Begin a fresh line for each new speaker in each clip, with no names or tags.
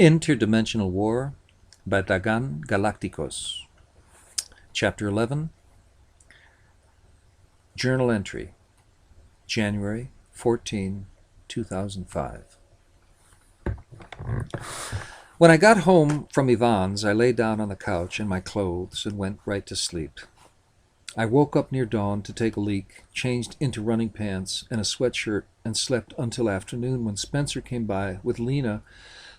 Interdimensional War by Dagaan Galacticos. Chapter 11. Journal entry. January 14, 2005. When I got home from Ivan's, I lay down on the couch in my clothes and went right to sleep. I woke up near dawn to take a leak, changed into running pants and a sweatshirt, and slept until afternoon when Spencer came by with Lena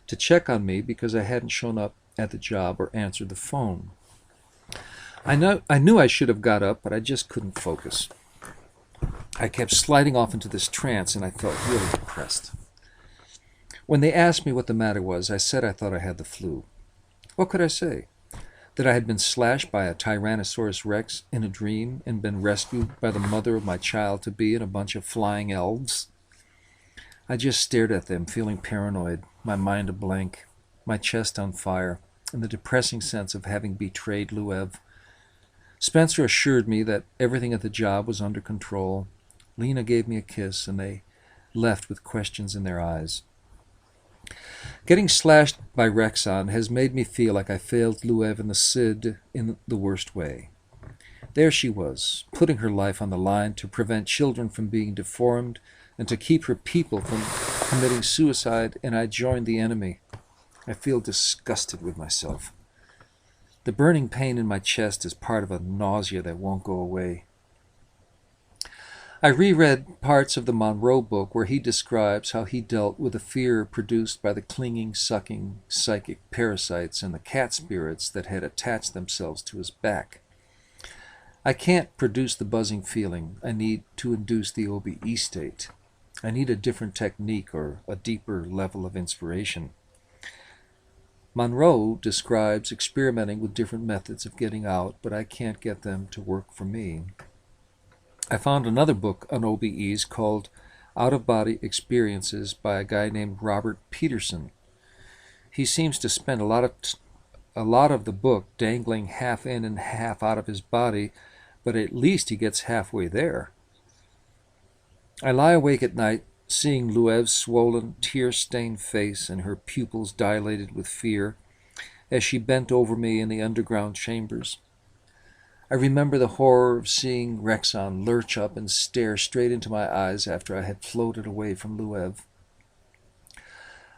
to check on me because I hadn't shown up at the job or answered the phone. I knew I should have got up, but I just couldn't focus. I kept sliding off into this trance, and I felt really depressed. When they asked me what the matter was, I said I thought I had the flu. What could I say? That I had been slashed by a Tyrannosaurus rex in a dream and been rescued by the mother of my child-to-be and a bunch of flying elves? I just stared at them, feeling paranoid, my mind a blank, my chest on fire, and the depressing sense of having betrayed Luev. Spencer assured me that everything at the job was under control. Lena gave me a kiss, and they left with questions in their eyes. Getting slashed by Rexon has made me feel like I failed Luev and the Siddhe in the worst way. There she was, putting her life on the line to prevent children from being deformed and to keep her people from committing suicide, and I joined the enemy. I feel disgusted with myself. The burning pain in my chest is part of a nausea that won't go away. I reread parts of the Monroe book where he describes how he dealt with the fear produced by the clinging, sucking, psychic parasites and the cat spirits that had attached themselves to his back. I can't produce the buzzing feeling I need to induce the OBE state. I need a different technique or a deeper level of inspiration. Monroe describes experimenting with different methods of getting out, but I can't get them to work for me. I found another book on OBEs called Out-of-Body Experiences by a guy named Robert Peterson. He seems to spend a lot of the book dangling half in and half out of his body, but at least he gets halfway there. I lie awake at night, seeing Luev's swollen, tear-stained face and her pupils dilated with fear as she bent over me in the underground chambers. I remember the horror of seeing Rexon lurch up and stare straight into my eyes after I had floated away from Luev.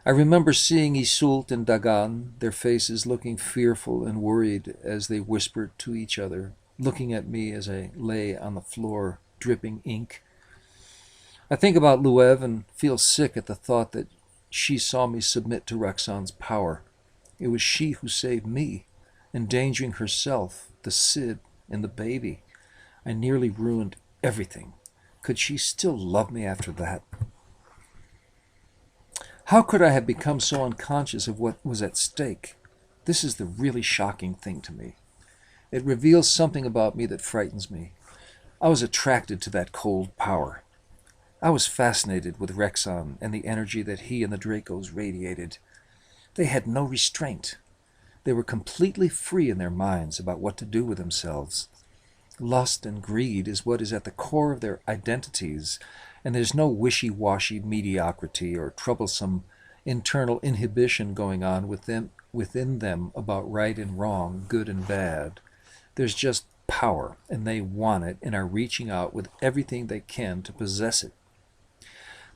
I remember seeing Isult and Dagaan, their faces looking fearful and worried as they whispered to each other, looking at me as I lay on the floor, dripping ink. I think about Luev and feel sick at the thought that she saw me submit to Rexon's power. It was she who saved me, endangering herself, the Siddhe, and the baby. I nearly ruined everything. Could she still love me after that? How could I have become so unconscious of what was at stake? This is the really shocking thing to me. It reveals something about me that frightens me. I was attracted to that cold power. I was fascinated with Rexon and the energy that he and the Dracos radiated. They had no restraint. They were completely free in their minds about what to do with themselves. Lust and greed is what is at the core of their identities, and there's no wishy-washy mediocrity or troublesome internal inhibition going on within them about right and wrong, good and bad. There's just power, and they want it and are reaching out with everything they can to possess it.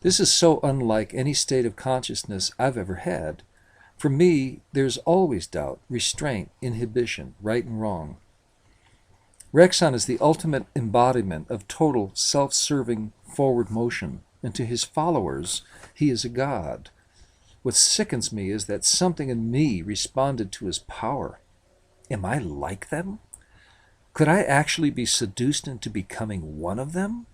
This is so unlike any state of consciousness I've ever had. For me, there's always doubt, restraint, inhibition, right and wrong. Rexon is the ultimate embodiment of total self-serving forward motion, and to his followers, he is a god. What sickens me is that something in me responded to his power. Am I like them? Could I actually be seduced into becoming one of them?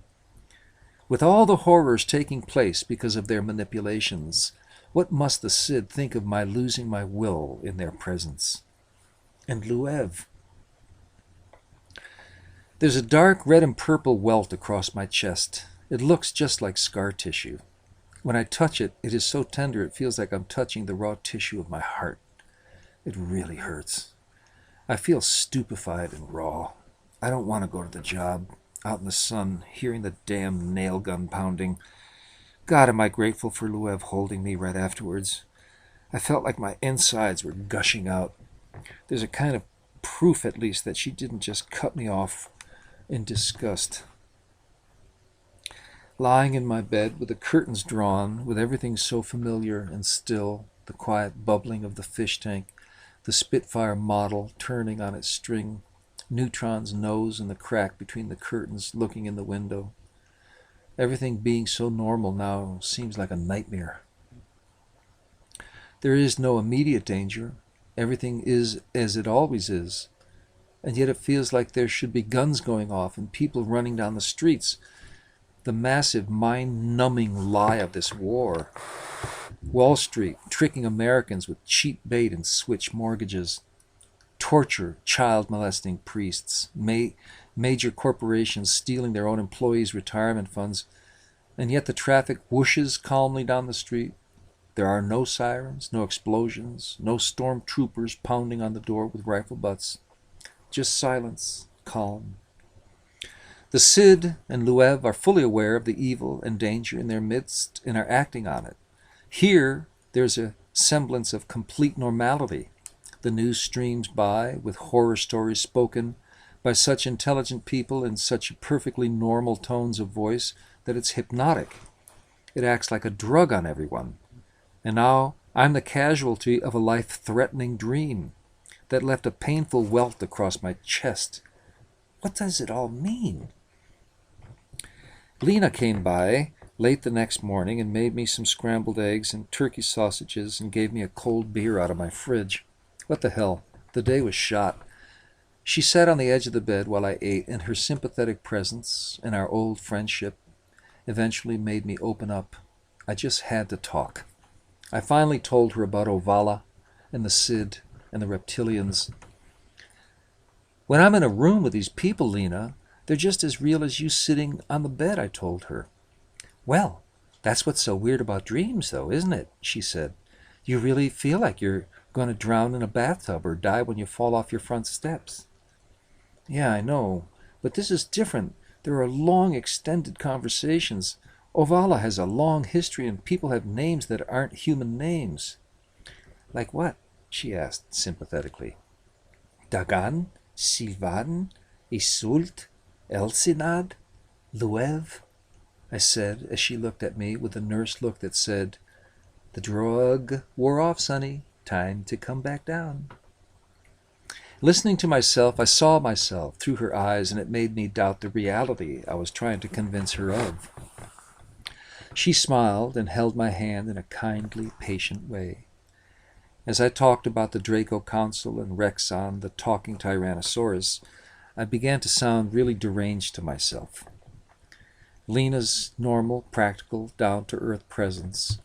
With all the horrors taking place because of their manipulations, what must the Siddhe think of my losing my will in their presence? And Luev. There's a dark red and purple welt across my chest. It looks just like scar tissue. When I touch it, it is so tender it feels like I'm touching the raw tissue of my heart. It really hurts. I feel stupefied and raw. I don't want to go to the job, out in the sun, hearing the damn nail gun pounding. God, am I grateful for Luev holding me right afterwards. I felt like my insides were gushing out. There's a kind of proof, at least, that she didn't just cut me off in disgust. Lying in my bed with the curtains drawn, with everything so familiar and still, the quiet bubbling of the fish tank, the Spitfire model turning on its string, Neutron's nose in the crack between the curtains looking in the window. Everything being so normal now seems like a nightmare. There is no immediate danger. Everything is as it always is. And yet it feels like there should be guns going off and people running down the streets. The massive, mind-numbing lie of this war. Wall Street tricking Americans with cheap bait and switch mortgages. Torture, child-molesting priests. Major corporations stealing their own employees' retirement funds. And yet the traffic whooshes calmly down the street. There are no sirens, no explosions, no stormtroopers pounding on the door with rifle butts. Just silence, calm. The Siddhe and Luev are fully aware of the evil and danger in their midst and are acting on it. Here, there's a semblance of complete normality. The news streams by with horror stories spoken by such intelligent people in such perfectly normal tones of voice that it's hypnotic. It acts like a drug on everyone. And now I'm the casualty of a life-threatening dream that left a painful welt across my chest. What does it all mean? Lena came by late the next morning and made me some scrambled eggs and turkey sausages and gave me a cold beer out of my fridge. What the hell? The day was shot. She sat on the edge of the bed while I ate, and her sympathetic presence and our old friendship eventually made me open up. I just had to talk. I finally told her about Ovvala and the Siddhe and the Reptilians. When I'm in a room with these people, Lena, they're just as real as you sitting on the bed, I told her. Well, that's what's so weird about dreams, though, isn't it? She said. You really feel like you're going to drown in a bathtub or die when you fall off your front steps. Yeah, I know, but this is different. There are long, extended conversations. Ovvala has a long history, and people have names that aren't human names. Like what? She asked sympathetically. Dagaan, Silvaan, Isult, Elsinad, Luev, I said as she looked at me with a nurse look that said, The drug wore off, sonny. Time to come back down. Listening to myself, I saw myself through her eyes, and it made me doubt the reality I was trying to convince her of. She smiled and held my hand in a kindly, patient way. As I talked about the Draco Council and Rexon, the talking Tyrannosaurs, I began to sound really deranged to myself. Lena's normal, practical, down-to-earth presence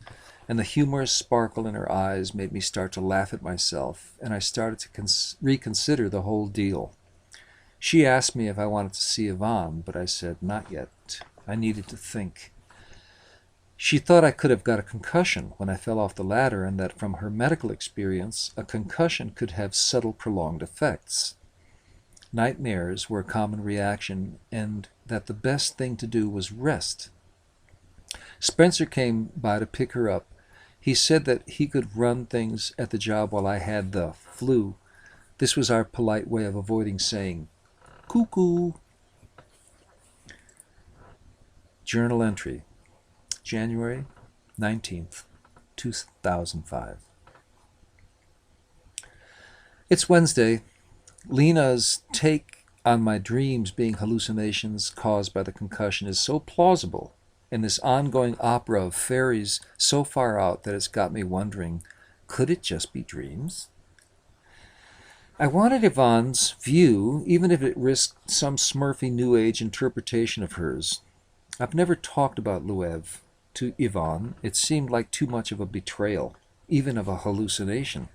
and the humorous sparkle in her eyes made me start to laugh at myself, and I started to reconsider the whole deal. She asked me if I wanted to see Yvonne, but I said not yet. I needed to think. She thought I could have got a concussion when I fell off the ladder, and that from her medical experience, a concussion could have subtle, prolonged effects. Nightmares were a common reaction, and that the best thing to do was rest. Spencer came by to pick her up. He said that he could run things at the job while I had the flu. This was our polite way of avoiding saying, cuckoo. Journal entry, January 19th, 2005. It's Wednesday. Lena's take on my dreams being hallucinations caused by the concussion is so plausible, and this ongoing opera of fairies so far out that it's got me wondering, could it just be dreams? I wanted Yvonne's view, even if it risked some smurfy New Age interpretation of hers. I've never talked about Luev to Yvonne. It seemed like too much of a betrayal, even of a hallucination.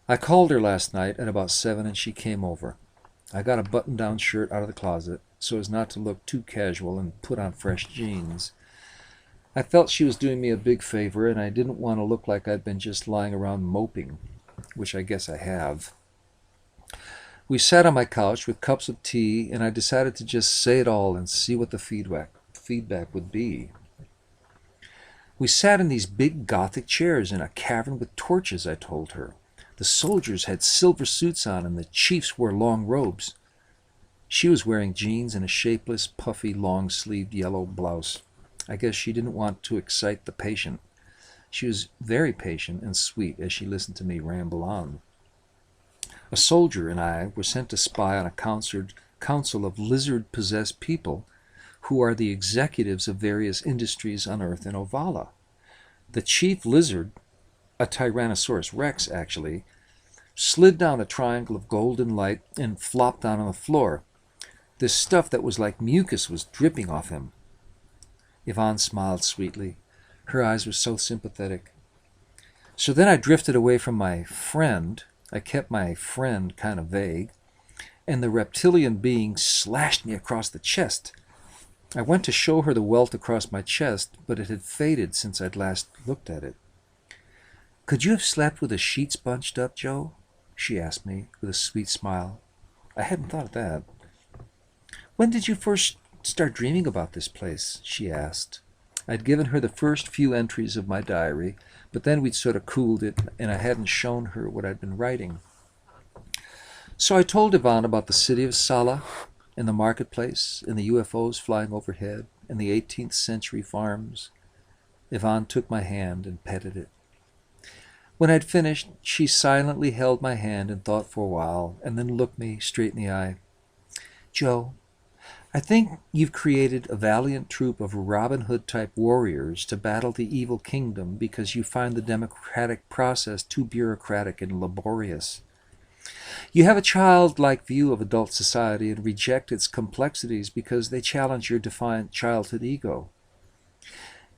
I called her last night at about 7 and she came over. I got a button-down shirt out of the closet so as not to look too casual and put on fresh jeans. I felt she was doing me a big favor, and I didn't want to look like I'd been just lying around moping, which I guess I have. We sat on my couch with cups of tea, and I decided to just say it all and see what the feedback would be. We sat in these big Gothic chairs in a cavern with torches, I told her. The soldiers had silver suits on and the chiefs wore long robes. She was wearing jeans and a shapeless, puffy, long-sleeved yellow blouse. I guess she didn't want to excite the patient. She was very patient and sweet as she listened to me ramble on. A soldier and I were sent to spy on a council of lizard-possessed people who are the executives of various industries on Earth and Ovvala. The chief lizard, a Tyrannosaurus rex actually, slid down a triangle of golden light and flopped down on the floor. This stuff that was like mucus was dripping off him. Yvonne smiled sweetly. Her eyes were so sympathetic. So then I drifted away from my friend. I kept my friend kind of vague. And the reptilian being slashed me across the chest. I went to show her the welt across my chest, but it had faded since I'd last looked at it. "Could you have slept with the sheets bunched up, Joe?" she asked me with a sweet smile. I hadn't thought of that. "When did you first start dreaming about this place?" she asked. I'd given her the first few entries of my diary, but then we'd sort of cooled it, and I hadn't shown her what I'd been writing. So I told Yvonne about the city of Sala, and the marketplace, and the UFOs flying overhead, and the 18th century farms. Yvonne took my hand and petted it. When I'd finished, she silently held my hand and thought for a while, and then looked me straight in the eye. "Joe, I think you've created a valiant troop of Robin Hood-type warriors to battle the evil kingdom because you find the democratic process too bureaucratic and laborious. You have a childlike view of adult society and reject its complexities because they challenge your defiant childhood ego.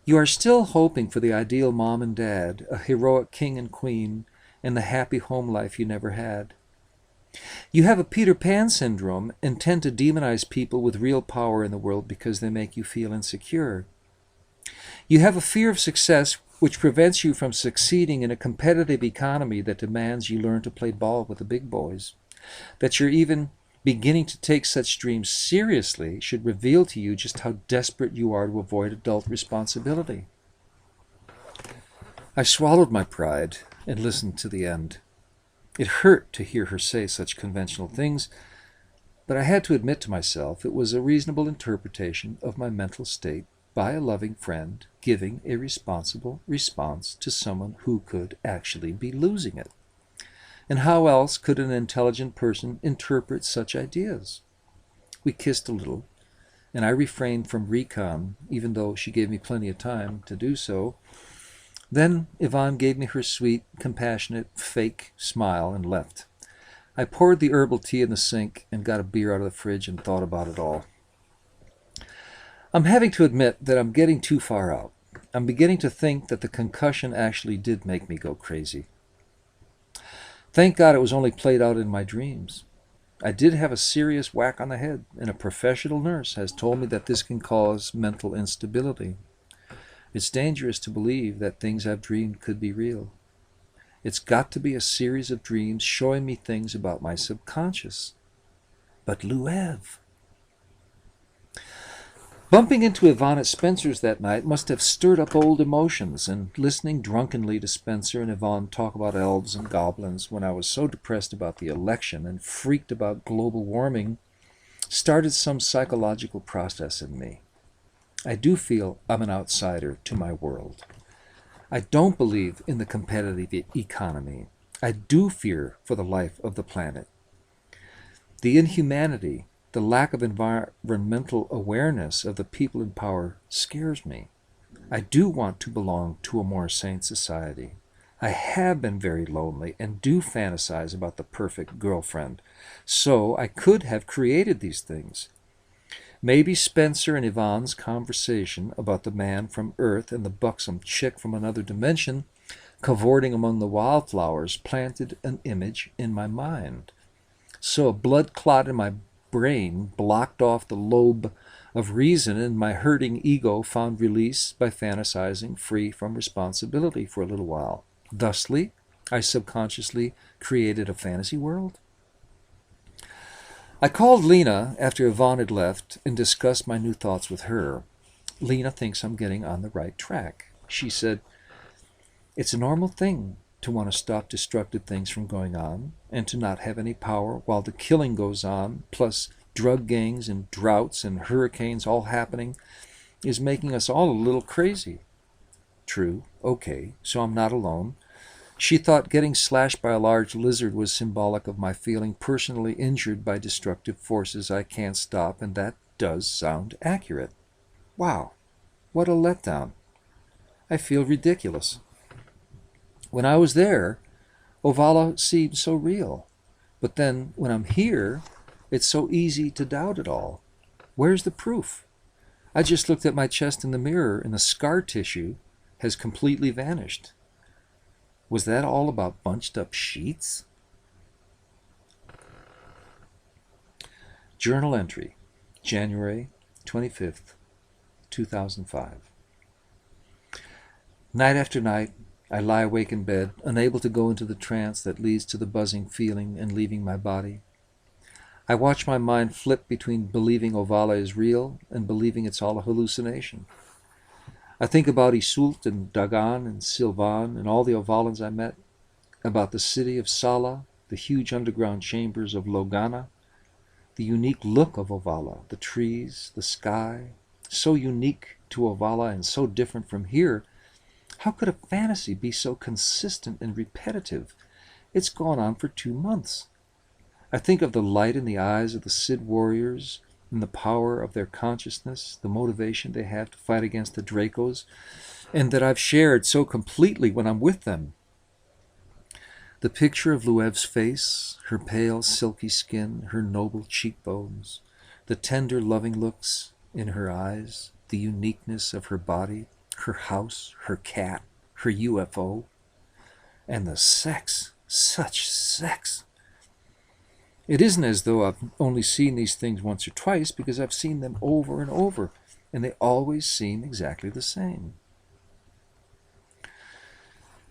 You are still hoping for the ideal mom and dad, a heroic king and queen, and the happy home life you never had. You have a Peter Pan syndrome and tend to demonize people with real power in the world because they make you feel insecure. You have a fear of success which prevents you from succeeding in a competitive economy that demands you learn to play ball with the big boys. That you're even beginning to take such dreams seriously should reveal to you just how desperate you are to avoid adult responsibility." I swallowed my pride and listened to the end. It hurt to hear her say such conventional things, but I had to admit to myself it was a reasonable interpretation of my mental state by a loving friend giving a responsible response to someone who could actually be losing it. And how else could an intelligent person interpret such ideas? We kissed a little, and I refrained from recon, even though she gave me plenty of time to do so. Then Yvonne gave me her sweet, compassionate, fake smile and left. I poured the herbal tea in the sink and got a beer out of the fridge and thought about it all. I'm having to admit that I'm getting too far out. I'm beginning to think that the concussion actually did make me go crazy. Thank God it was only played out in my dreams. I did have a serious whack on the head, and a professional nurse has told me that this can cause mental instability. It's dangerous to believe that things I've dreamed could be real. It's got to be a series of dreams showing me things about my subconscious. But Luev... Bumping into Yvonne at Spencer's that night must have stirred up old emotions, and listening drunkenly to Spencer and Yvonne talk about elves and goblins when I was so depressed about the election and freaked about global warming started some psychological process in me. I do feel I'm an outsider to my world. I don't believe in the competitive economy. I do fear for the life of the planet. The inhumanity, the lack of environmental awareness of the people in power scares me. I do want to belong to a more sane society. I have been very lonely and do fantasize about the perfect girlfriend. So I could have created these things. Maybe Spencer and Yvonne's conversation about the man from Earth and the buxom chick from another dimension cavorting among the wildflowers planted an image in my mind. So a blood clot in my brain blocked off the lobe of reason, and my hurting ego found release by fantasizing free from responsibility for a little while. Thusly, I subconsciously created a fantasy world. I called Lena after Yvonne had left and discussed my new thoughts with her. Lena thinks I'm getting on the right track. She said, "It's a normal thing to want to stop destructive things from going on and to not have any power while the killing goes on, plus drug gangs and droughts and hurricanes all happening is making us all a little crazy." True, okay, so I'm not alone. She thought getting slashed by a large lizard was symbolic of my feeling personally injured by destructive forces I can't stop, and that does sound accurate. Wow, what a letdown. I feel ridiculous. When I was there, Ovvala seemed so real. But then, when I'm here, it's so easy to doubt it all. Where's the proof? I just looked at my chest in the mirror, and the scar tissue has completely vanished. Was that all about bunched up sheets? Journal entry, January 25th, 2005. Night after night, I lie awake in bed, unable to go into the trance that leads to the buzzing feeling and leaving my body. I watch my mind flip between believing Ovvala is real and believing it's all a hallucination. I think about Isult and Dagaan and Silvaan and all the Ovvalans I met, about the city of Sala, the huge underground chambers of Logana, the unique look of Ovvala, the trees, the sky, so unique to Ovvala and so different from here. How could a fantasy be so consistent and repetitive? It's gone on for 2 months. I think of the light in the eyes of the Siddhe warriors, and the power of their consciousness, the motivation they have to fight against the Dracos, and that I've shared so completely when I'm with them. The picture of Luev's face, her pale, silky skin, her noble cheekbones, the tender, loving looks in her eyes, the uniqueness of her body, her house, her cat, her UFO, and the sex, such sex. It isn't as though I've only seen these things once or twice, because I've seen them over and over, and they always seem exactly the same.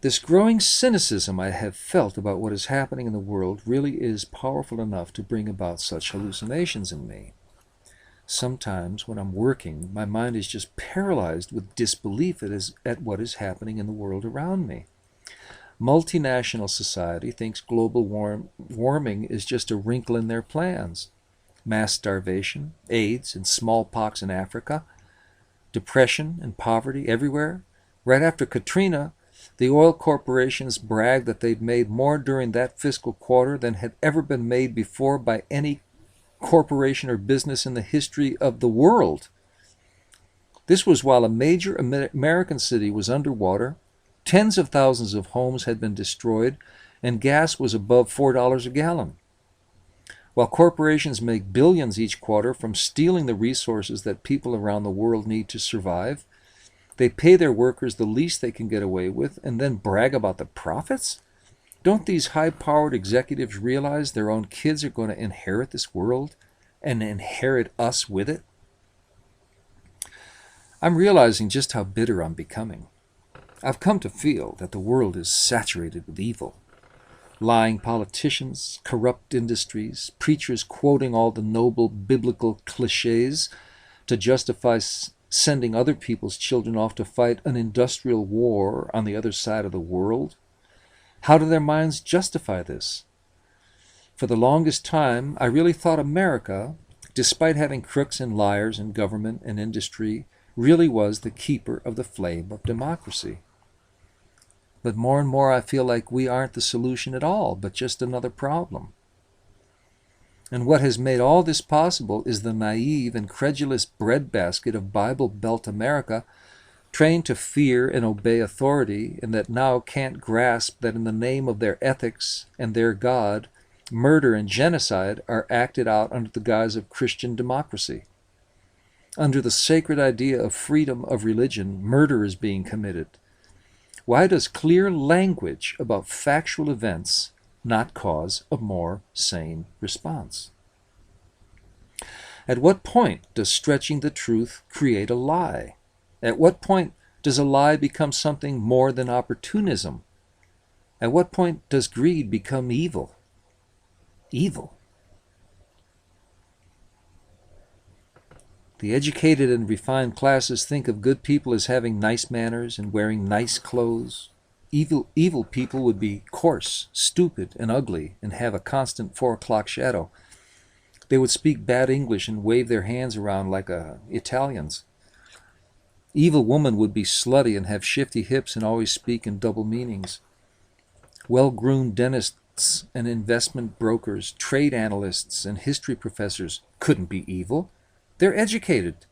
This growing cynicism I have felt about what is happening in the world really is powerful enough to bring about such hallucinations in me. Sometimes, when I'm working, my mind is just paralyzed with disbelief at what is happening in the world around me. Multinational society thinks global warming is just a wrinkle in their plans. Mass starvation, AIDS, and smallpox in Africa, depression and poverty everywhere. Right after Katrina, the oil corporations bragged that they'd made more during that fiscal quarter than had ever been made before by any corporation or business in the history of the world. This was while a major American city was underwater, tens of thousands of homes had been destroyed, and gas was above $4 a gallon. While corporations make billions each quarter from stealing the resources that people around the world need to survive, they pay their workers the least they can get away with and then brag about the profits? Don't these high-powered executives realize their own kids are going to inherit this world and inherit us with it? I'm realizing just how bitter I'm becoming. I've come to feel that the world is saturated with evil. Lying politicians, corrupt industries, preachers quoting all the noble biblical cliches to justify sending other people's children off to fight an industrial war on the other side of the world. How do their minds justify this? For the longest time, I really thought America, despite having crooks and liars in government and industry, really was the keeper of the flame of democracy. But more and more I feel like we aren't the solution at all, but just another problem. And what has made all this possible is the naive and credulous breadbasket of Bible Belt America, trained to fear and obey authority, and that now can't grasp that in the name of their ethics and their God, murder and genocide are acted out under the guise of Christian democracy. Under the sacred idea of freedom of religion, murder is being committed. Why does clear language about factual events not cause a more sane response? At what point does stretching the truth create a lie? At what point does a lie become something more than opportunism? At what point does greed become evil? Evil. The educated and refined classes think of good people as having nice manners and wearing nice clothes. Evil people would be coarse, stupid, and ugly, and have a constant 4 o'clock shadow. They would speak bad English and wave their hands around like Italians. Evil women would be slutty and have shifty hips and always speak in double meanings. Well-groomed dentists and investment brokers, trade analysts, and history professors couldn't be evil. They're educated.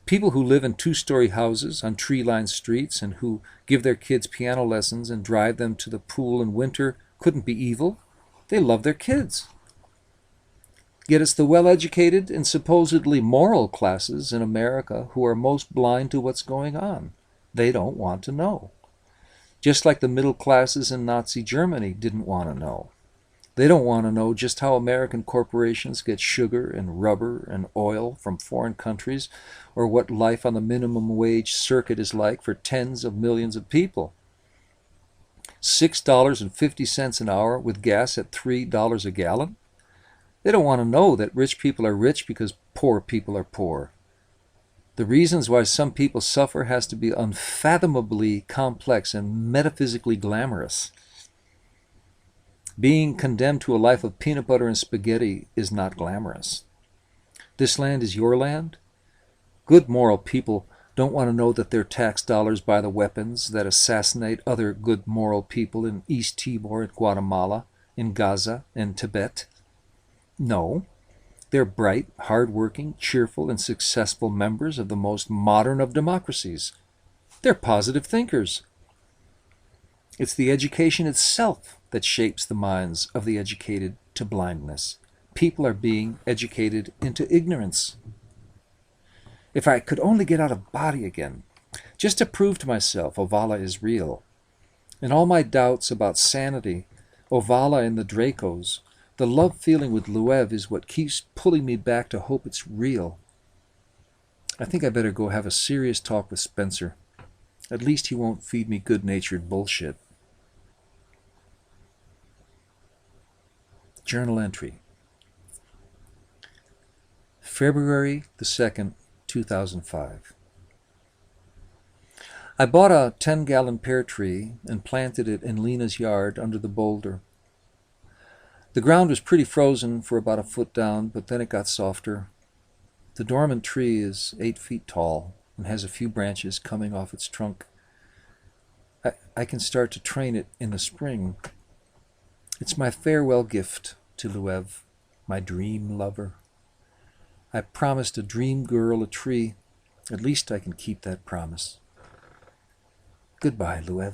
People who live in 2-story houses on tree-lined streets and who give their kids piano lessons and drive them to the pool in winter couldn't be evil. They love their kids. Yet it's the well-educated and supposedly moral classes in America who are most blind to what's going on. They don't want to know. Just like the middle classes in Nazi Germany didn't want to know. They don't want to know just how American corporations get sugar and rubber and oil from foreign countries, or what life on the minimum wage circuit is like for tens of millions of people. $6.50 an hour with gas at $3 a gallon? They don't want to know that rich people are rich because poor people are poor. The reasons why some people suffer has to be unfathomably complex and metaphysically glamorous. Being condemned to a life of peanut butter and spaghetti is not glamorous. This land is your land. Good moral people don't want to know that their tax dollars buy the weapons that assassinate other good moral people in East Timor and Guatemala, in Gaza and Tibet. No, they're bright, hard-working, cheerful, and successful members of the most modern of democracies. They're positive thinkers. It's the education itself that shapes the minds of the educated to blindness. People are being educated into ignorance. If I could only get out of body again, just to prove to myself Ovvala is real. And all my doubts about sanity, Ovvala and the Dracos, the love feeling with Luev is what keeps pulling me back to hope it's real. I think I better go have a serious talk with Spencer. At least he won't feed me good-natured bullshit. Journal entry. February the 2nd, 2005. I bought a 10-gallon pear tree and planted it in Lena's yard under the boulder. The ground was pretty frozen for about a foot down, but then it got softer. The dormant tree is 8 feet tall and has a few branches coming off its trunk. I can start to train it in the spring. It's my farewell gift to Luev, my dream lover. I promised a dream girl a tree. At least I can keep that promise. Goodbye, Luev.